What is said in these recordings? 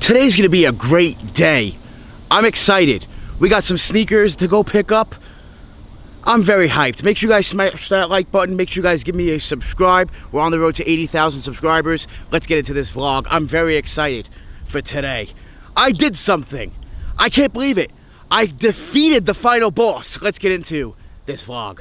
Today's gonna be a great day. I'm excited. We got some sneakers to go pick up. I'm very hyped. Make sure you guys smash that like button. Make sure you guys give me a subscribe. We're on the road to 80,000 subscribers. Let's get into this vlog. I'm very excited for today. I did something. I can't believe it. I defeated the final boss. Let's get into this vlog.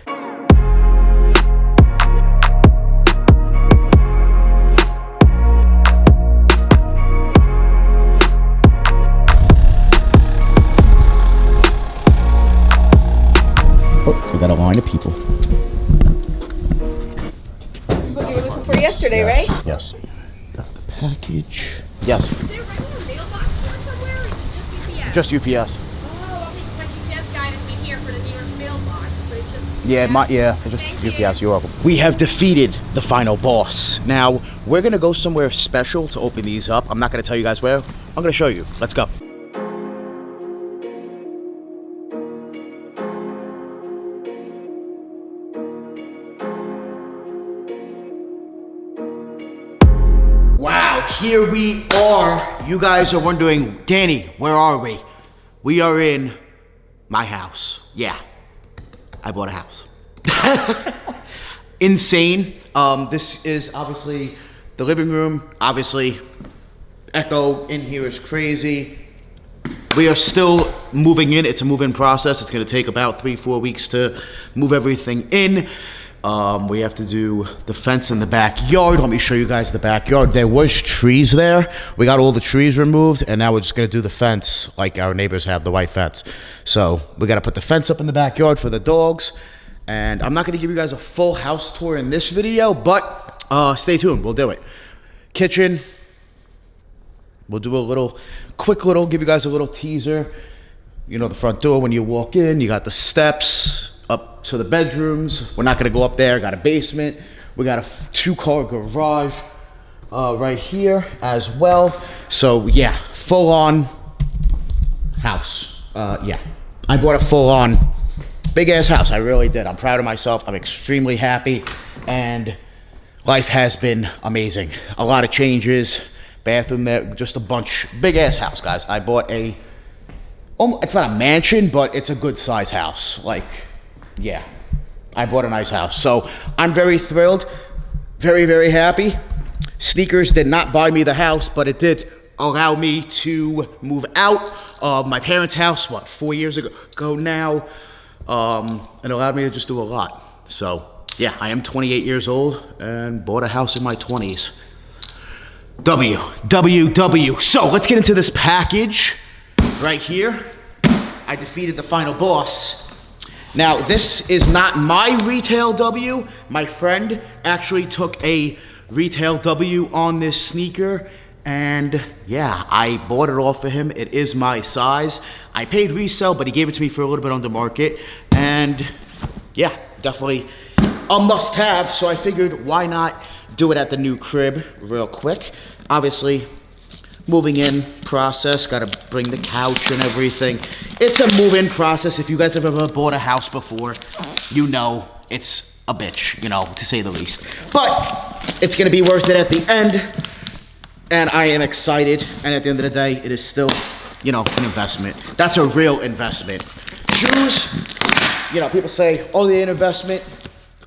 Oh, we got a line of people. This is what you were looking for yesterday, Yes, right? yes. Got the package. Yes. Is there a regular mailbox there somewhere, or is it just UPS? Just UPS. Oh, okay, because my GPS guided me here for the nearest mailbox, but it's just Yeah, it's just Thank UPS. you. You're welcome. We have defeated the final boss. Now, we're gonna go somewhere special to open these up. I'm not gonna tell you guys where. I'm gonna show you. Let's go. Wow, here we are. You guys are wondering, Danny, where are we? We are in my house. Yeah, I bought a house. Insane. This is obviously the living room. Obviously, echo in here is crazy. We are still moving in. It's a move-in process. It's gonna take about 3-4 weeks to move everything in. We have to do the fence in the backyard. Let me show you guys the backyard. There was trees there. We got all the trees removed, and now we're just gonna do the fence like our neighbors have, the white fence. So we gotta put the fence up in the backyard for the dogs. And I'm not gonna give you guys a full house tour in this video, but stay tuned, we'll do it. Kitchen, we'll do a little, give you guys a little teaser. You know, the front door when you walk in, you got the steps up to the bedrooms. We're not gonna go up there, got a basement. We got a 2-car garage right here as well. So yeah, full on house. Yeah, I bought a full on big ass house. I really did. I'm proud of myself. I'm extremely happy, and life has been amazing. A lot of changes, bathroom there, just a bunch, big ass house, guys. I bought it's not a mansion, but it's a good size house. Like, yeah, I bought a nice house. So I'm very thrilled, very, very happy. Sneakers did not buy me the house, but it did allow me to move out of my parents' house, 4 years ago now. It allowed me to just do a lot. So yeah, I am 28 years old and bought a house in my 20s. W. So let's get into this package right here. I defeated the final boss. Now, this is not my retail W. My friend actually took a retail W on this sneaker, and yeah, I bought it all for him. It is my size. I paid resale, but he gave it to me for a little bit under market, and yeah, definitely a must-have, so I figured why not do it at the new crib real quick. Obviously, moving in process, gotta bring the couch and everything. It's a move-in process. If you guys have ever bought a house before, you know it's a bitch, you know, to say the least. But it's gonna be worth it at the end, and I am excited. And at the end of the day, it is still, you know, an investment. That's a real investment. Shoes, you know, people say, oh, they're an investment.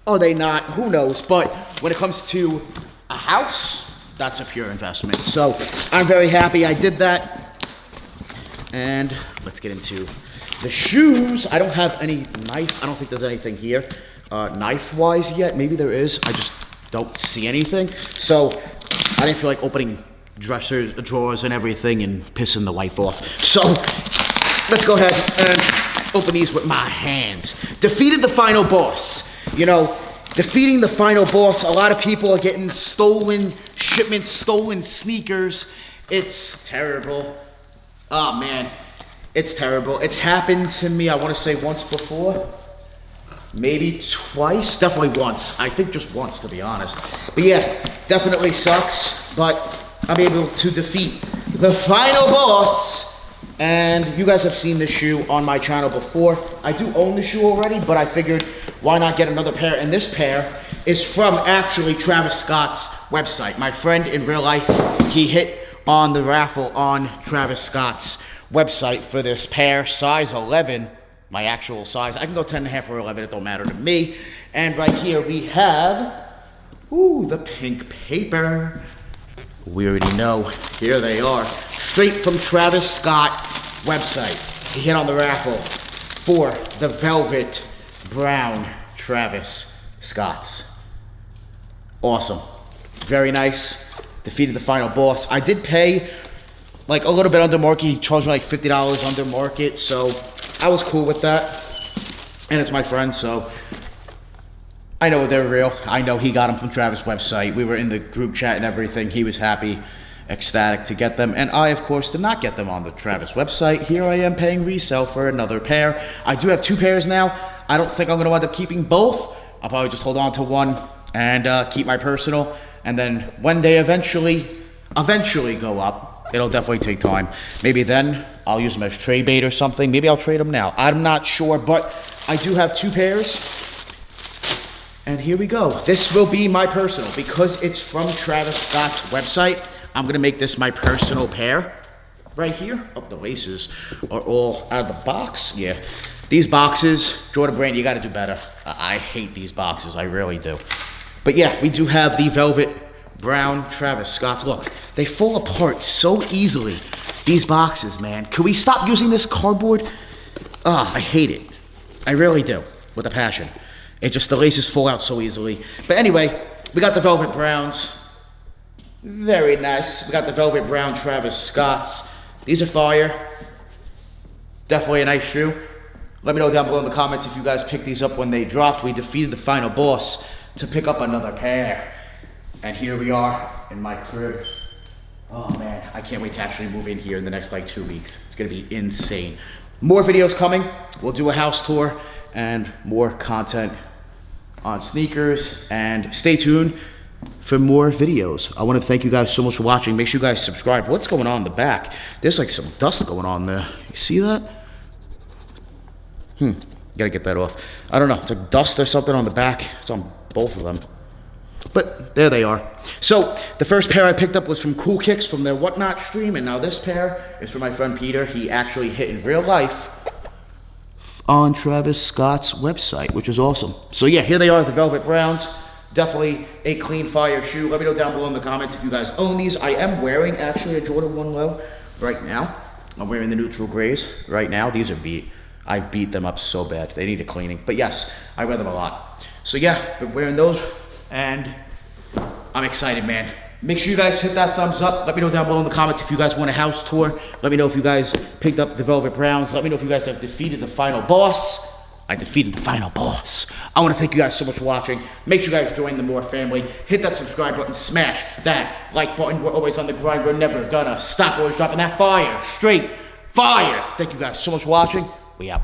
Are they not? Who knows? But when it comes to a house, that's a pure investment. So I'm very happy I did that. And let's get into the shoes. I don't have any knife. I don't think there's anything here knife-wise yet. Maybe there is. I just don't see anything. So I didn't feel like opening drawers and everything and pissing the wife off. So let's go ahead and open these with my hands. Defeated the final boss. You know, defeating the final boss, a lot of people are getting stolen shipments, stolen sneakers. It's terrible. Oh man, it's terrible. It's happened to me, I want to say once before. Maybe twice, definitely once. I think just once, to be honest. But yeah, definitely sucks. But I'm able to defeat the final boss. And you guys have seen this shoe on my channel before. I do own the shoe already, but I figured why not get another pair? And this pair is from actually Travis Scott's website. My friend in real life, he hit on the raffle on Travis Scott's website for this pair, size 11, my actual size. I can go 10.5 or 11, it don't matter to me. And right here we have, the pink paper. We already know, here they are, straight from Travis Scott website. He hit on the raffle for the velvet brown Travis Scott's. Awesome, very nice. Defeated the final boss. I did pay like a little bit under market. He charged me like $50 under market, so I was cool with that. And it's my friend, so I know they're real. I know he got them from Travis' website. We were in the group chat and everything. He was happy, ecstatic to get them. And I, of course, did not get them on the Travis website. Here I am paying resale for another pair. I do have 2 pairs now. I don't think I'm going to end up keeping both. I'll probably just hold on to one and keep my personal. And then when they eventually go up, it'll definitely take time. Maybe then I'll use them as trade bait or something. Maybe I'll trade them now. I'm not sure, but I do have 2 pairs. And here we go. This will be my personal. Because it's from Travis Scott's website, I'm gonna make this my personal pair. Right here. Oh, the laces are all out of the box. Yeah. These boxes, Jordan Brand, you gotta do better. I hate these boxes, I really do. But yeah, we do have the velvet brown Travis Scott's. Look, they fall apart so easily. These boxes, man. Could we stop using this cardboard? I hate it. I really do, with a passion. It just, the laces fall out so easily. But anyway, we got the velvet browns. Very nice. We got the velvet brown Travis Scott's. These are fire. Definitely a nice shoe. Let me know down below in the comments if you guys picked these up when they dropped. We defeated the final boss to pick up another pair. And here we are in my crib. Oh man, I can't wait to actually move in here in the next like 2 weeks. It's gonna be insane. More videos coming. We'll do a house tour and more content on sneakers, and stay tuned for more videos. I want to thank you guys so much for watching. Make sure you guys subscribe. What's going on in the back? There's like some dust going on there. You see that? Gotta get that off. I don't know, it's like dust or something on the back. It's on both of them. But there they are. So the first pair I picked up was from Cool Kicks from their Whatnot stream, and now this pair is from my friend Peter. He actually hit in real life on Travis Scott's website, which is awesome. So yeah, here they are, the velvet browns. Definitely a clean fire shoe. Let me know down below in the comments if you guys own these. I am wearing actually a Jordan 1 Low right now. I'm wearing the neutral grays right now. These are beat. I've beat them up so bad. They need a cleaning. But yes, I wear them a lot. So yeah, been wearing those and I'm excited, man. Make sure you guys hit that thumbs up. Let me know down below in the comments if you guys want a house tour. Let me know if you guys picked up the velvet browns. Let me know if you guys have defeated the final boss. I defeated the final boss. I want to thank you guys so much for watching. Make sure you guys join the More family. Hit that subscribe button. Smash that like button. We're always on the grind. We're never gonna stop. Always dropping that fire. Straight fire. Thank you guys so much for watching. We out.